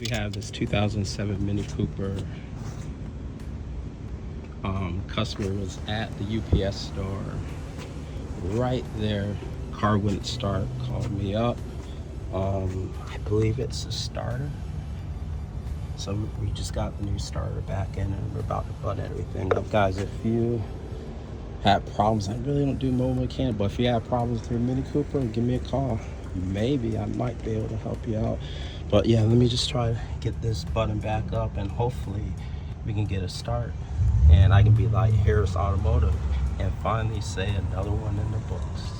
We have this 2007 Mini Cooper. Customer was at the UPS store right there. Car wouldn't start, called me up. I believe it's a starter. So we just got the new starter back in and we're about to butt everything up. Guys, if you have problems, I really don't do mobile mechanic, but if you have problems with your Mini Cooper, give me a call. Maybe I might be able to help you out. But yeah, let me just try to get this button back up and hopefully we can get a start. And I can be like Harris Automotive and finally say another one in the books.